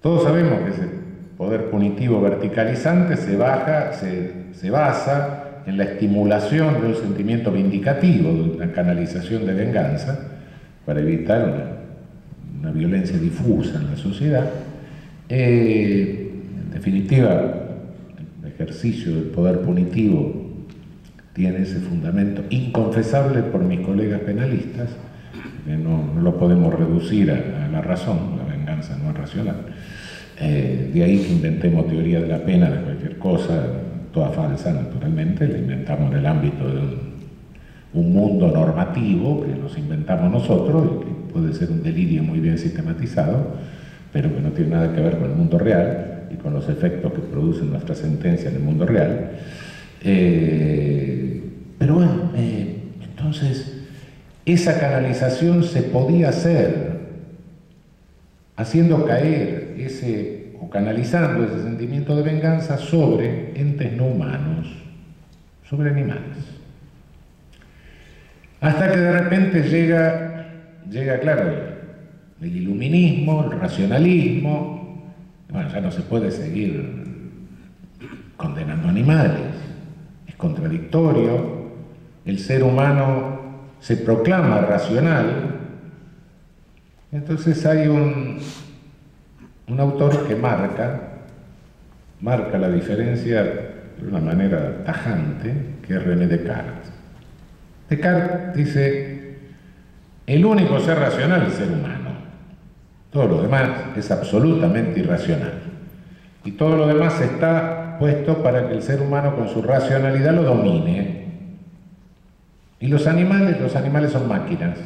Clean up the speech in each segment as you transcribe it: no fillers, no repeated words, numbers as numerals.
Todos sabemos que ese poder punitivo verticalizante se basa en la estimulación de un sentimiento vindicativo, de una canalización de venganza, para evitar una violencia difusa en la sociedad. En definitiva, el ejercicio del poder punitivo tiene ese fundamento inconfesable por mis colegas penalistas, que no lo podemos reducir a la razón, la venganza no es racional. De ahí que inventemos teoría de la pena de cualquier cosa, toda falsa naturalmente, la inventamos en el ámbito de un mundo normativo que nos inventamos nosotros y que puede ser un delirio muy bien sistematizado, pero que no tiene nada que ver con el mundo real y con los efectos que producen nuestra sentencia en el mundo real. Pero bueno, entonces esa canalización se podía hacer haciendo caer o canalizando ese sentimiento de venganza sobre entes no humanos, sobre animales. Hasta que de repente llega claro, el iluminismo, el racionalismo. Bueno, ya no se puede seguir condenando animales, es contradictorio, el ser humano se proclama racional. Entonces hay un autor que marca la diferencia de una manera tajante, que es René Descartes. Descartes dice: el único ser racional es el ser humano, todo lo demás es absolutamente irracional, y todo lo demás está puesto para que el ser humano con su racionalidad lo domine. Y los animales son máquinas.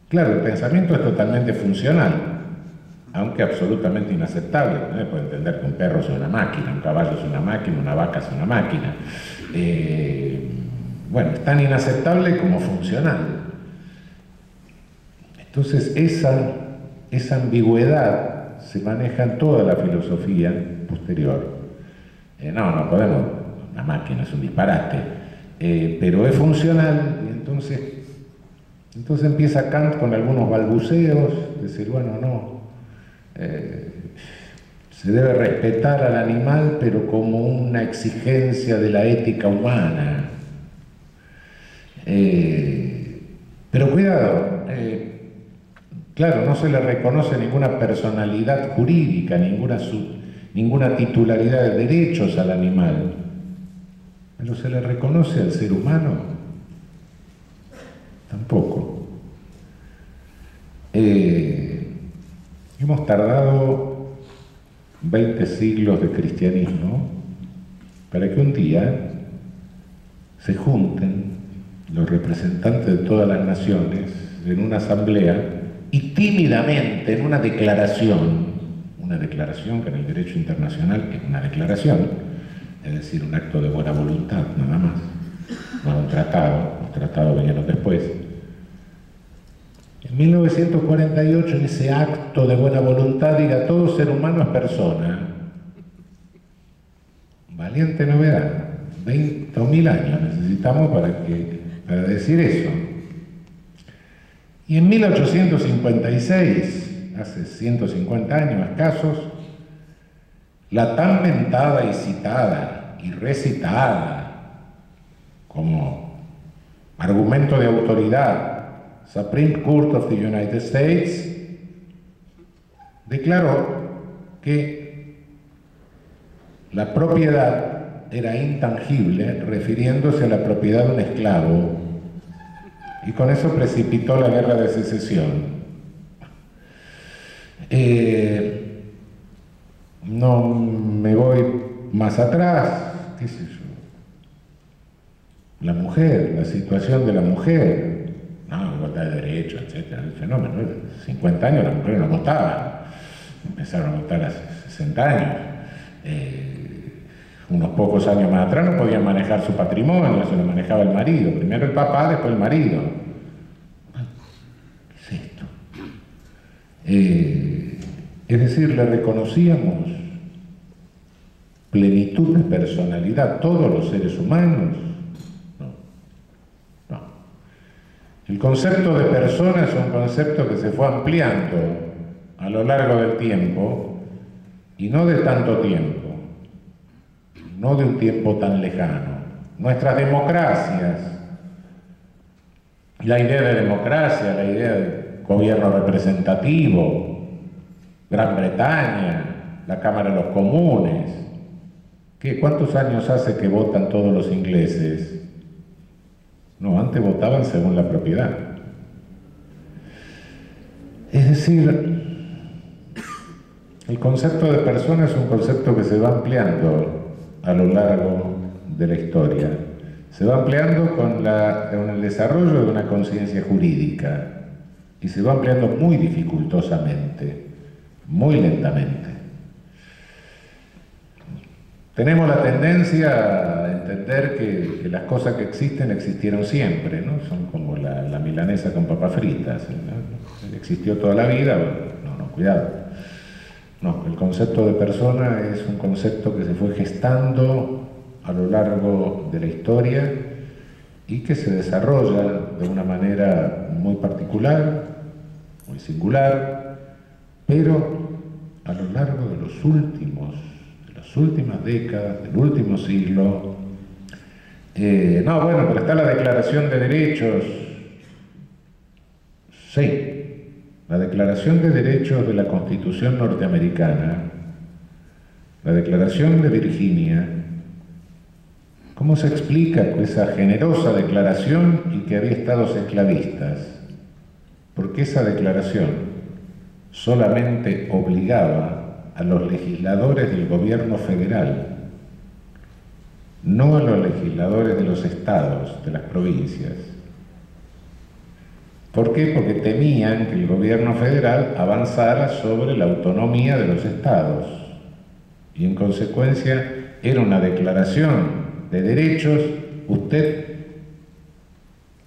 Claro, el pensamiento es totalmente funcional, aunque absolutamente inaceptable. No se puede entender que un perro sea una máquina, un caballo es una máquina, una vaca es una máquina. Bueno, es tan inaceptable como funcional. Entonces esa ambigüedad se maneja en toda la filosofía posterior. No podemos, una máquina es un disparate, pero es funcional, y entonces empieza Kant con algunos balbuceos, decir, bueno, no, se debe respetar al animal, pero como una exigencia de la ética humana. Pero cuidado, claro, no se le reconoce ninguna personalidad jurídica, ninguna titularidad de derechos al animal, pero se le reconoce al ser humano, tampoco. Hemos tardado 20 siglos de cristianismo para que un día se junten los representantes de todas las naciones en una asamblea y tímidamente en una declaración que en el derecho internacional es una declaración, es decir, un acto de buena voluntad nada más, no un tratado, los tratados vinieron después. En 1948, en ese acto de buena voluntad, diga: todo ser humano es persona. Valiente novedad, 20.000 años necesitamos para decir eso. Y en 1856, hace 150 años escasos, la tan mentada y citada y recitada como argumento de autoridad Supreme Court of the United States declaró que la propiedad era intangible, refiriéndose a la propiedad de un esclavo, y con eso precipitó la guerra de secesión. No me voy más atrás, qué sé yo, la mujer, la situación de la mujer, no, igualdad de derechos, etcétera, el fenómeno. 50 años las mujeres no votaban, empezaron a votar hace 60 años. Unos pocos años más atrás no podían manejar su patrimonio, se lo manejaba el marido, primero el papá, después el marido. ¿Qué es esto? Es decir, le reconocíamos plenitud de personalidad a todos los seres humanos. No. El concepto de persona es un concepto que se fue ampliando a a lo largo del tiempo, y no de tanto tiempo, no de un tiempo tan lejano, nuestras democracias, la idea de democracia, la idea de gobierno representativo, Gran Bretaña, la Cámara de los Comunes. ¿Cuántos años hace que votan todos los ingleses? No, antes votaban según la propiedad. Es decir, el concepto de persona es un concepto que se va ampliando a lo largo de la historia. Se va ampliando con el desarrollo de una conciencia jurídica y se va ampliando muy dificultosamente, muy lentamente. Tenemos la tendencia a entender que las cosas que existen existieron siempre, ¿no? Son como la milanesa con papas fritas, ¿no? Existió toda la vida. Bueno, no, cuidado. No, el concepto de persona es un concepto que se fue gestando a lo largo de la historia y que se desarrolla de una manera muy particular, muy singular, pero a lo largo de las últimas décadas, del último siglo. Pero está la Declaración de Derechos. Sí, la Declaración de Derechos de la Constitución norteamericana, la Declaración de Virginia. ¿Cómo se explica esa generosa declaración y que había estados esclavistas? Porque esa declaración solamente obligaba a los legisladores del gobierno federal, no a los legisladores de los estados, de las provincias. ¿Por qué? Porque temían que el gobierno federal avanzara sobre la autonomía de los estados. Y en consecuencia era una declaración de derechos. Usted,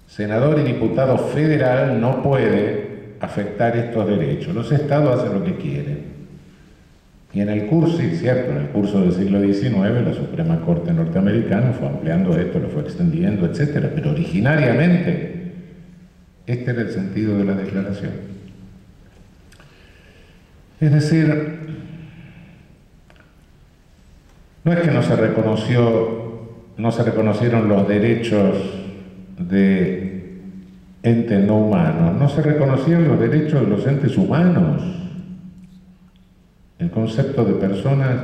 senador y diputado federal, no puede afectar estos derechos. Los estados hacen lo que quieren. Y en el curso, sí, cierto, en el curso del siglo XIX, la Suprema Corte norteamericana fue ampliando esto, lo fue extendiendo, etc. Pero originariamente, este era el sentido de la declaración. Es decir, no es que no se reconocieron los derechos de entes no humanos, no se reconocieron los derechos de los entes humanos. El concepto de personas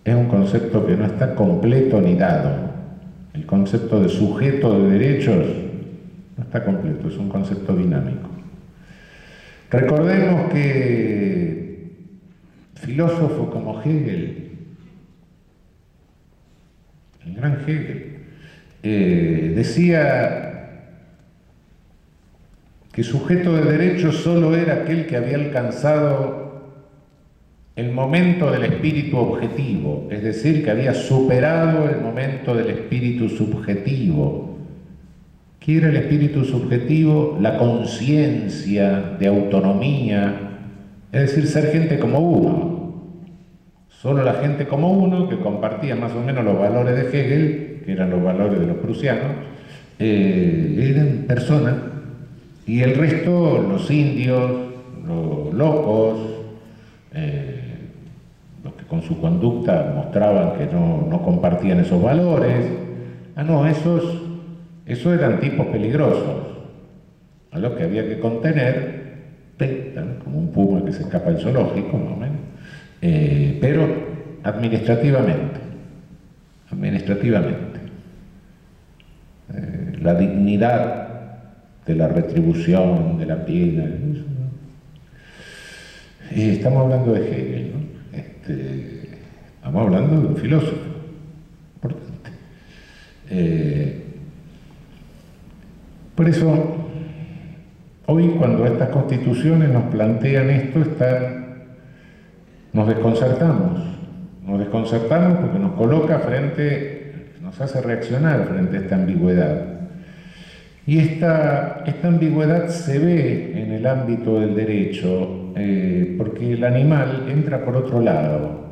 es un concepto que no está completo ni dado. El concepto de sujeto de derechos no está completo, es un concepto dinámico. Recordemos que filósofos como Hegel, el gran Hegel, decía que sujeto de derechos solo era aquel que había alcanzado el momento del espíritu objetivo, es decir, que había superado el momento del espíritu subjetivo. ¿Qué era el espíritu subjetivo? La conciencia de autonomía, es decir, ser gente como uno. Solo la gente como uno, que compartía más o menos los valores de Hegel, que eran los valores de los prusianos, eran personas, y el resto, los indios, los locos, los que con su conducta mostraban que no compartían esos valores. Esos eran tipos peligrosos, a los que había que contener, como un puma que se escapa del zoológico, más o menos, pero administrativamente. La dignidad de la retribución, de la pena. Estamos hablando de Hegel, ¿no? Estamos hablando de un filósofo importante. Por eso, hoy cuando estas constituciones nos plantean esto, nos desconcertamos porque nos coloca nos hace reaccionar frente a esta ambigüedad. Y esta ambigüedad se ve en el ámbito del derecho, porque el animal entra por otro lado.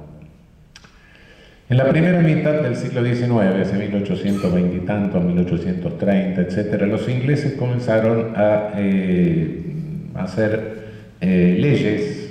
En la primera mitad del siglo XIX, hace 1820 y tanto, 1830, etc., los ingleses comenzaron a hacer leyes